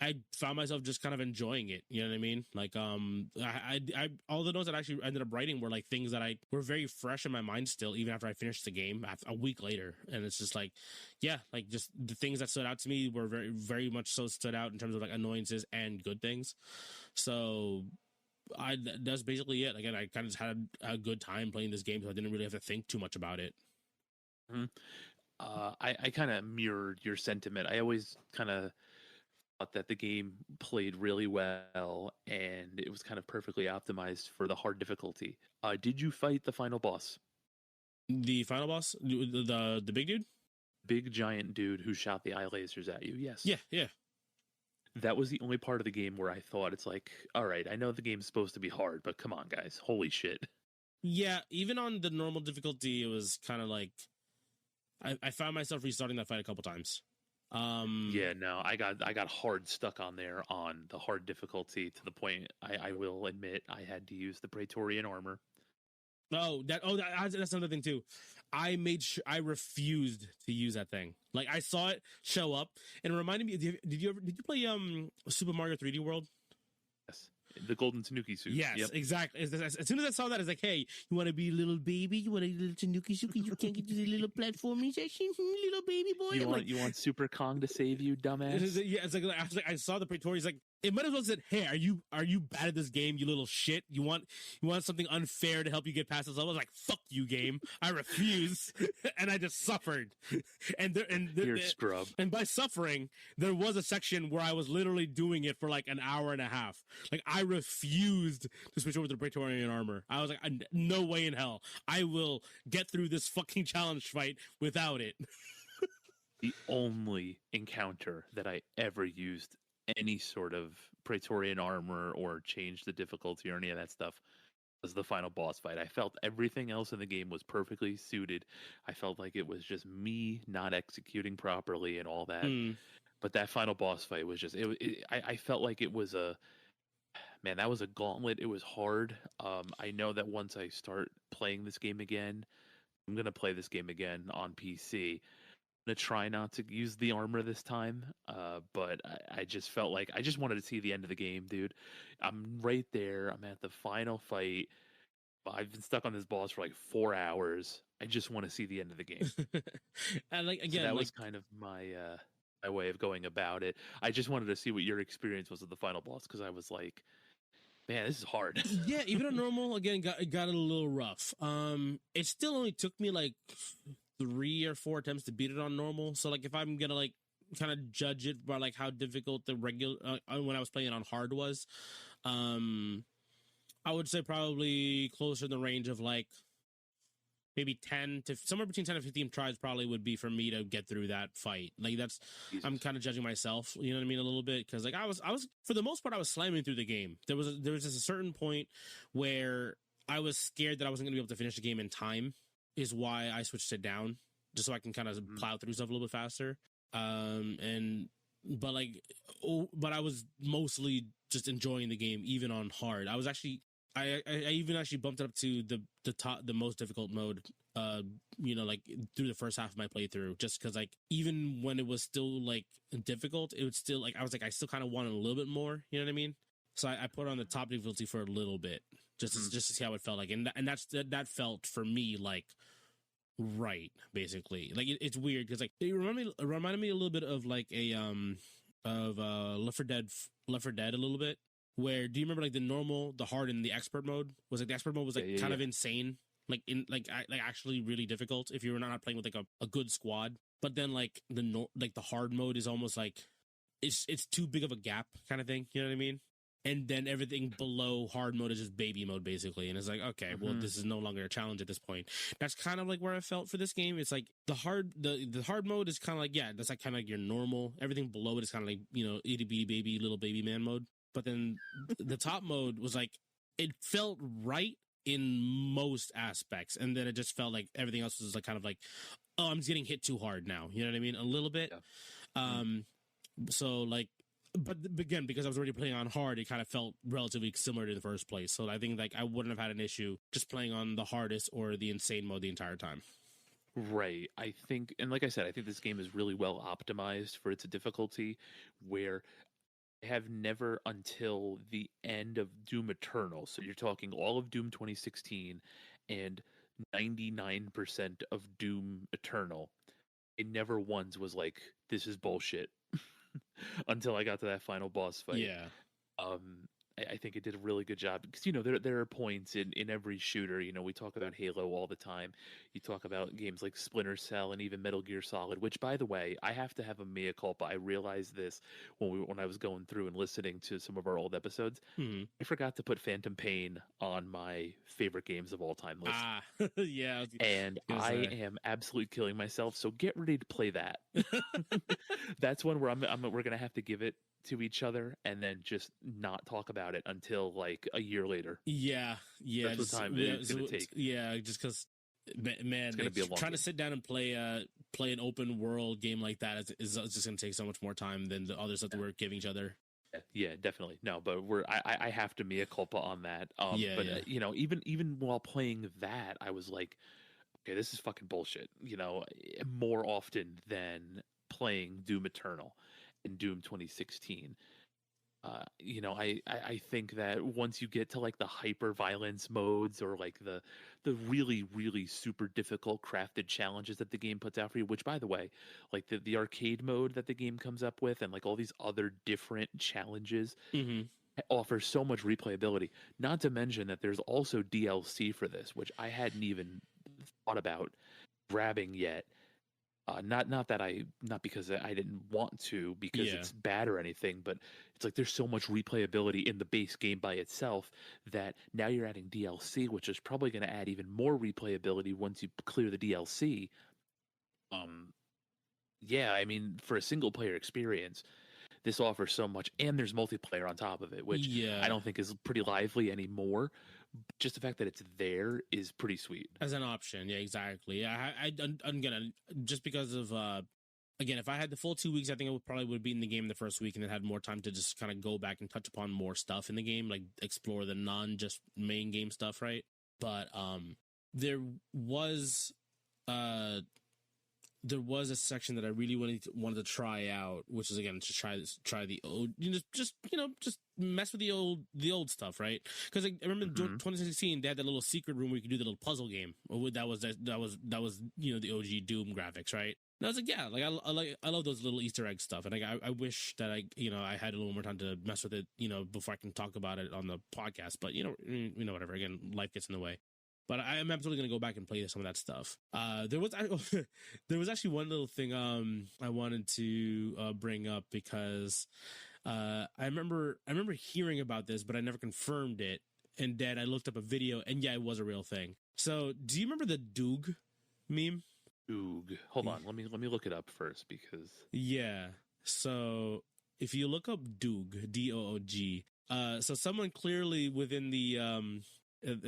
I found myself just kind of enjoying it. You know what I mean? Like, I all the notes that I actually ended up writing were like things that were very fresh in my mind still, even after I finished the game a week later. And it's just like, yeah, like just the things that stood out to me were very, very much so stood out in terms of annoyances and good things. So that's basically it. Again, I kind of just had a good time playing this game, so I didn't really have to think too much about it. Mm-hmm. I kind of mirrored your sentiment. I always kind of that the game played really well and it was kind of perfectly optimized for the hard difficulty. Did you fight the final boss? The final boss? The big dude? Big giant dude who shot the eye lasers at you, yes. Yeah. That was the only part of the game where I thought it's like, all right, I know the game's supposed to be hard, but come on, guys. Holy shit. Yeah, even on the normal difficulty, it was kind of like... I found myself restarting that fight a couple times. Yeah, no, I got hard stuck on there on the hard difficulty to the point I will admit I had to use the Praetorian armor. That's another thing too. I refused to use that thing. Like I saw it show up and it reminded me. Did you play Super Mario 3D World? Yes. The golden Tanuki suit. Yes, yep. Exactly. As soon as I saw that, it's like, hey, you want to be a little baby? You want a little Tanuki suit? You can't get to the little platforming section, little baby boy. You want Super Kong to save you, dumbass? Yeah, it's like I saw the Praetorians like. It might as well said, "Hey, are you bad at this game, you little shit? You want something unfair to help you get past this level?" I was like, "Fuck you, game! I refuse," and I just suffered. You're a scrub. And by suffering, there was a section where I was literally doing it for like an hour and a half. Like I refused to switch over to the Praetorian armor. I was like, "No way in hell! I will get through this fucking challenge fight without it." The only encounter that I ever used any sort of Praetorian armor or change the difficulty or any of that stuff was the final boss fight. I felt everything else in the game was perfectly suited. I felt like it was just me not executing properly and all that. But that final boss fight was just I felt like it was that was a gauntlet. It was hard. I know that once I start playing this game again, I'm going to play this game again on PC. To try not to use the armor this time, but I just felt like I just wanted to see the end of the game, dude. I'm right there. I'm at the final fight. I've been stuck on this boss for like 4 hours. I just want to see the end of the game. And like again, so that was kind of my way of going about it. I just wanted to see what your experience was with the final boss because I was like, man, this is hard. Yeah, even on normal, again, got it a little rough. It still only took me like 3 or 4 attempts to beat it on normal. So like if I'm gonna like kind of judge it by like how difficult the regular when I was playing it on hard was. I would say probably closer in the range of like maybe 10 to somewhere between 10 and 15 tries probably would be for me to get through that fight. Like that's, Jesus. I'm kind of judging myself, you know what I mean? A little bit. Cause like I was, for the most part, I was slamming through the game. There was just a certain point where I was scared that I wasn't gonna be able to finish the game in time, is why I switched it down just so I can kind of plow through stuff a little bit faster. But I was mostly just enjoying the game, even on hard. I was actually, I even actually bumped it up to the most difficult mode, like through the first half of my playthrough, just because like even when it was still like difficult, it was still like I was like I still kind of wanted a little bit more, you know what I mean? So I put it on the top difficulty for a little bit, just to see how it felt like, and that felt for me like right, basically. Like it's weird because like it reminded me a little bit of like a Left 4 Dead a little bit. Where do you remember like the normal, the hard, and the expert mode? Was like the expert mode was like kind of insane, like actually really difficult if you were not playing with like a good squad. But then like the hard mode is almost like it's too big of a gap kind of thing. You know what I mean? And then everything below hard mode is just baby mode basically, and it's like okay, well this is no longer a challenge at this point. That's kind of like where I felt for this game. It's like the hard mode is kind of like that's like kind of like your normal. Everything below it is kind of like itty bitty baby little baby man mode. But then the top mode was like, it felt right in most aspects. And then it just felt like everything else was like kind of like, oh, I'm just getting hit too hard now. You know what I mean? A little bit. Yeah. So like, but again, because I was already playing on hard, it kind of felt relatively similar to the first place. So I think like I wouldn't have had an issue just playing on the hardest or the insane mode the entire time. Right. I think, and like I said, I think this game is really well optimized for its difficulty, where have never until the end of Doom Eternal. So you're talking all of Doom 2016 and 99% of Doom Eternal. It never once was like, this is bullshit until I got to that final boss fight. Yeah. I think it did a really good job because, there are points in every shooter. We talk about Halo all the time. You talk about games like Splinter Cell and even Metal Gear Solid, which, by the way, I have to have a mea culpa. I realized this when I was going through and listening to some of our old episodes. I forgot to put Phantom Pain on my favorite games of all time list. Yeah. And I am absolutely killing myself. So get ready to play that. That's one where we're going to have to give it to each other and then just not talk about it until like a year later. Yeah. That's what time it's going to take. Yeah, just because, man, trying to sit down and play an open world game like that is just going to take so much more time than the other stuff that we're giving each other. Yeah, definitely. No, but I have to mea culpa on that. Even while playing that, I was like, okay, this is fucking bullshit. More often than playing Doom Eternal in Doom 2016. I think that once you get to like the hyper violence modes or like the really, really super difficult crafted challenges that the game puts out for you, which by the way, like the arcade mode that the game comes up with and like all these other different challenges offer so much replayability. Not to mention that there's also DLC for this, which I hadn't even thought about grabbing yet. Not because I didn't want to because it's bad or anything, but it's like there's so much replayability in the base game by itself that now you're adding DLC, which is probably going to add even more replayability once you clear the DLC. I mean, for a single player experience, this offers so much, and there's multiplayer on top of it, which I don't think is pretty lively anymore. Just the fact that it's there is pretty sweet as an option. Yeah, exactly. Yeah, I'm gonna, just because of again, if I had the full 2 weeks, I think I would have beaten the game the first week and then had more time to just kind of go back and touch upon more stuff in the game, like explore the non just main game stuff, right? But there was a section that I really wanted to try out, which is again to try the old, just mess with the old stuff, right? Because I remember in 2016 they had that little secret room where you could do the little puzzle game. That was the OG Doom graphics, right? And I was like, yeah, like I love those little Easter egg stuff, and I wish that I had a little more time to mess with it, before I can talk about it on the podcast. But whatever. Again, life gets in the way. But I am absolutely going to go back and play some of that stuff. There was there was actually one little thing I wanted to bring up because I remember hearing about this, but I never confirmed it. And then I looked up a video, and yeah, it was a real thing. So, do you remember the Doog meme? Doog. Hold on, let me look it up first because Yeah. So if you look up Doog, Doog, so someone clearly within the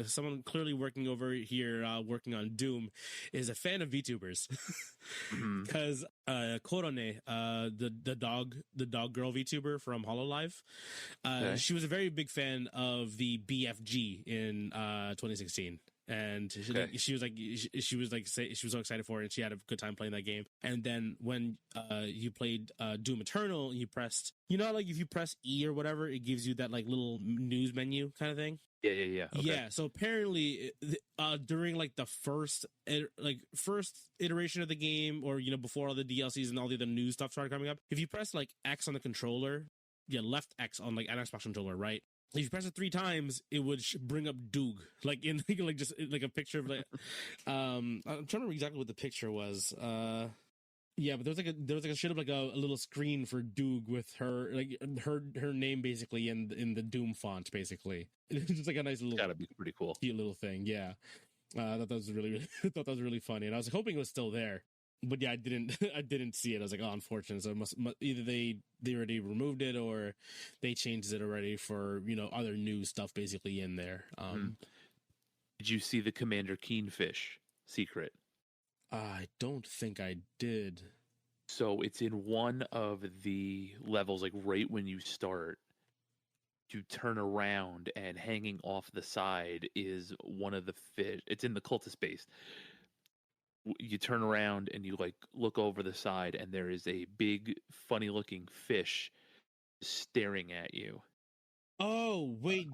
someone clearly working over here, working on Doom, is a fan of VTubers, because Korone, the dog girl VTuber from HoloLive, Okay. she was a very big fan of the BFG in 2016. And she was so excited for it, and she had a good time playing that game. And then when you played Doom Eternal, you pressed, like if you press E or whatever, it gives you that like little news menu kind of thing. Yeah. Okay. Yeah. So apparently, during like the first iteration of the game, or before all the DLCs and all the other new stuff started coming up, if you press like X on the controller, left X on like an Xbox controller, right? If you press it 3 times, it would bring up Doog, like in like just like a picture of like. I'm trying to remember exactly what the picture was. Yeah, but there was a shit of like a little screen for Doog with her her name basically in the Doom font basically. It's just like a nice little, Gotta be pretty cool. cute little thing. Yeah, I thought that was really I thought that was really funny, and I was hoping it was still there. But yeah, I didn't see it. I was like, oh, unfortunate. So it must either they already removed it, or they changed it already for other new stuff basically in there. Did you see the Commander Keenfish secret? I don't think I did. So it's in one of the levels, like right when you start. You turn around, and hanging off the side is one of the fish. It's in the cultist base. You turn around and you like look over the side, and there is a big, funny-looking fish staring at you. Oh wait,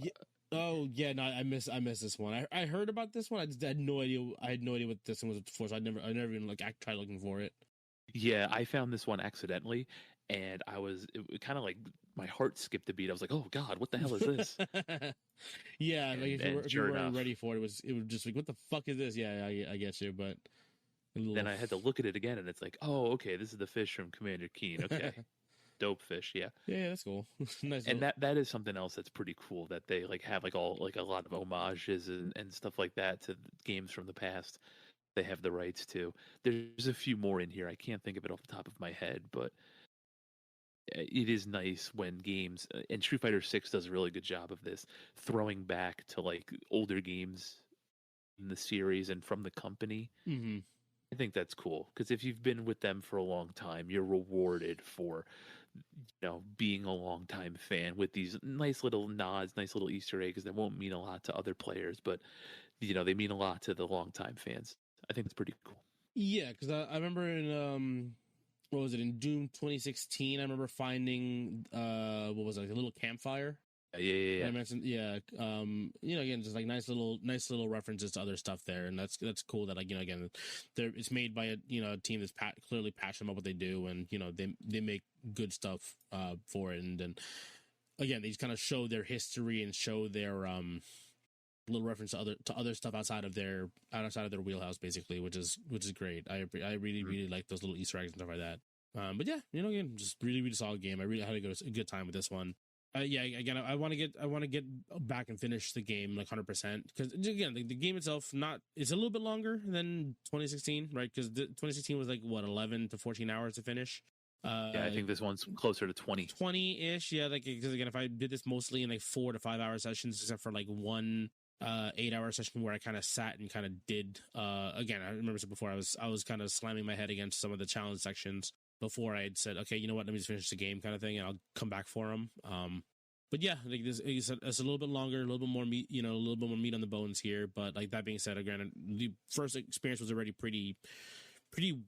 oh yeah, no, I missed this one. I heard about this one. I just had no idea. I had no idea what this one was for. So I never even like tried looking for it. Yeah, I found this one accidentally, and it kind of like my heart skipped a beat. I was like, "Oh God, what the hell is this?" Yeah, like if you sure weren't enough, ready for it, it was just like, what the fuck is this? Yeah, I get you, but then I had to look at it again, and it's like, "Oh, okay, this is the fish from Commander Keen." Okay, dope fish, yeah. Yeah, that's cool. Nice. And that is something else that's pretty cool, that they like have like all like a lot of homages and stuff like that to games from the past. They have the rights to. There's a few more in here. I can't think of it off the top of my head, but it is nice when games, and Street Fighter 6 does a really good job of this, throwing back to like older games in the series and from the company. Mm-hmm. I think that's cool, because if you've been with them for a long time, you're rewarded for being a long time fan with these nice little nods, nice little Easter eggs that won't mean a lot to other players, but they mean a lot to the long time fans. I think it's pretty cool. Yeah, because I remember in what was it, in Doom 2016? I remember finding what was it, like a little campfire. Yeah. I mentioned, again, just like nice little references to other stuff there, and that's cool that like again, it's made by a team that's clearly passionate about what they do, and they make good stuff for it, and then again they just kind of show their history and show their little reference to other stuff outside of their wheelhouse basically, which is great. I really like those little Easter eggs and stuff like that. But yeah, again, just really solid game. I really had a good time with this one. Yeah, again, I want to get back and finish the game like 100%, because again, the game itself it's a little bit longer than 2016, right? Because 2016 was like what, 11 to 14 hours to finish. Yeah, I think this one's closer to 20-ish. Yeah, like because again, if I did this mostly in like 4 to 5 hour sessions, except for like one 8-hour session where I kind of sat and kind of did again, I remember before I was kind of slamming my head against some of the challenge sections before I had said, okay, you know what, let me just finish the game kind of thing, and I'll come back for them. But yeah, like this, it's a little bit longer, a little bit more meat, a little bit more meat on the bones here. But like that being said, again, the first experience was already pretty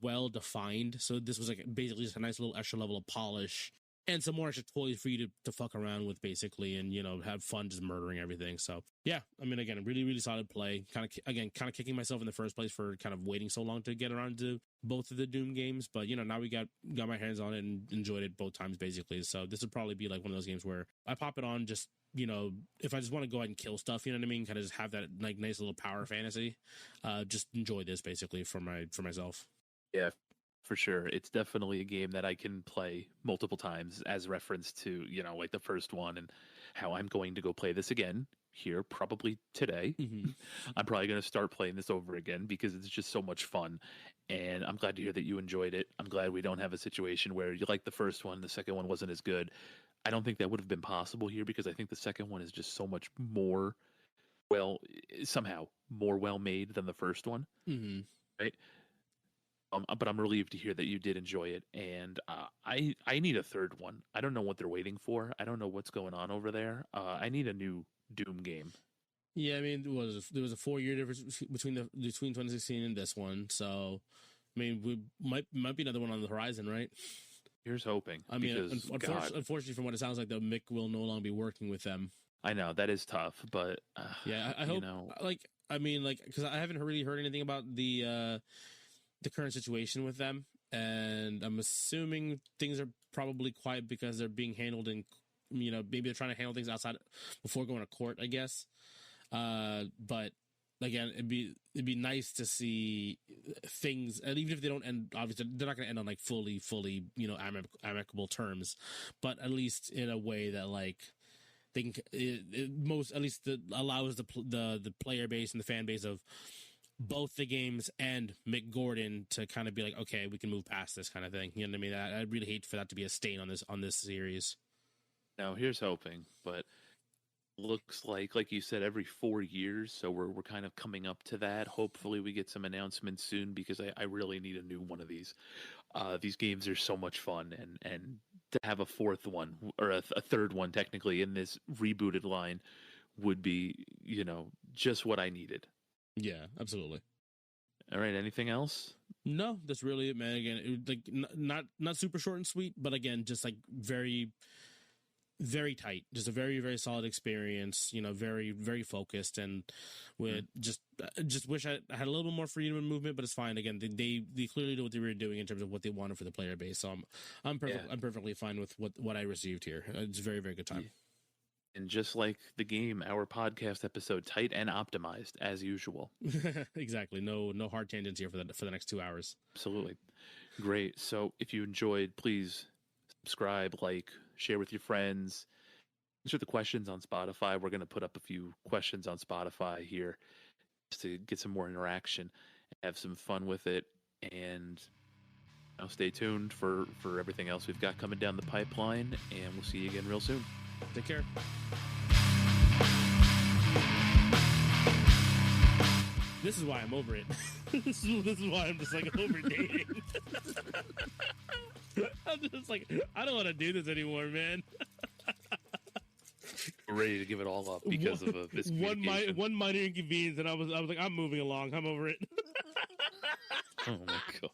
well defined. So this was like basically just a nice little extra level of polish and some more extra toys for you to fuck around with, basically, and, have fun just murdering everything. So, yeah, I mean, again, a really, really solid play. Kind of kicking myself in the first place for kind of waiting so long to get around to both of the Doom games. But, now we got my hands on it and enjoyed it both times, basically. So this would probably be like one of those games where I pop it on just, if I just want to go ahead and kill stuff, you know what I mean? Kind of just have that like nice little power fantasy. Just enjoy this, basically, for myself. Yeah, for sure. It's definitely a game that I can play multiple times as reference to, like the first one, and how I'm going to go play this again here probably today. Mm-hmm. I'm probably going to start playing this over again because it's just so much fun. And I'm glad to hear that you enjoyed it. I'm glad we don't have a situation where you like the first one, the second one wasn't as good. I don't think that would have been possible here because I think the second one is just so much more, somehow more well made than the first one. Mm-hmm. Right? But I'm relieved to hear that you did enjoy it, and I need a third one. I don't know what they're waiting for. I don't know what's going on over there. I need a new Doom game. Yeah, I mean, there was a 4-year difference between 2016 and this one, so I mean, we might be another one on the horizon, right? Here's hoping. I mean, because, unfortunately, from what it sounds like, though, Mick will no longer be working with them. I know that is tough, but yeah, I hope. Because I haven't really heard anything about the current situation with them, and I'm assuming things are probably quiet because they're being handled in, maybe they're trying to handle things outside before going to court, I guess. But again, it'd be nice to see things, and even if they don't end, obviously they're not going to end on like fully, amicable terms, but at least in a way that like they can, at least allows the player base and the fan base of both the games and Mick Gordon to kind of be like, okay, we can move past this kind of thing. You know what I mean? I'd really hate for that to be a stain on this series. No, here's hoping, but looks like you said, every 4 years, so we're kind of coming up to that. Hopefully we get some announcements soon because I really need a new one of these. These games are so much fun, and to have a fourth one, or a third one technically, in this rebooted line would be, just what I needed. Yeah, absolutely. All right, anything else? No, that's really it, man. Again, not super short and sweet, but again, just like very, very tight. Just a very, very solid experience. Very, very focused, and with just wish I had a little bit more freedom and movement, but it's fine. Again, they clearly knew what they were doing in terms of what they wanted for the player base. So I'm perfectly fine with what I received here. It's a very, very good time. Yeah. And just like the game, our podcast episode, tight and optimized as usual. Exactly. No hard tangents here for the next 2 hours. Absolutely. Great. So if you enjoyed, please subscribe, share with your friends. Answer the questions on Spotify. We're going to put up a few questions on Spotify here just to get some more interaction and have some fun with it. And stay tuned for everything else we've got coming down the pipeline. And we'll see you again real soon. Take care. This is why I'm over it. This is why I'm just like over dating. I'm just like, I don't want to do this anymore, man. We're ready to give it all up because of this one minor inconvenience, and I was like, I'm moving along. I'm over it. Oh my God.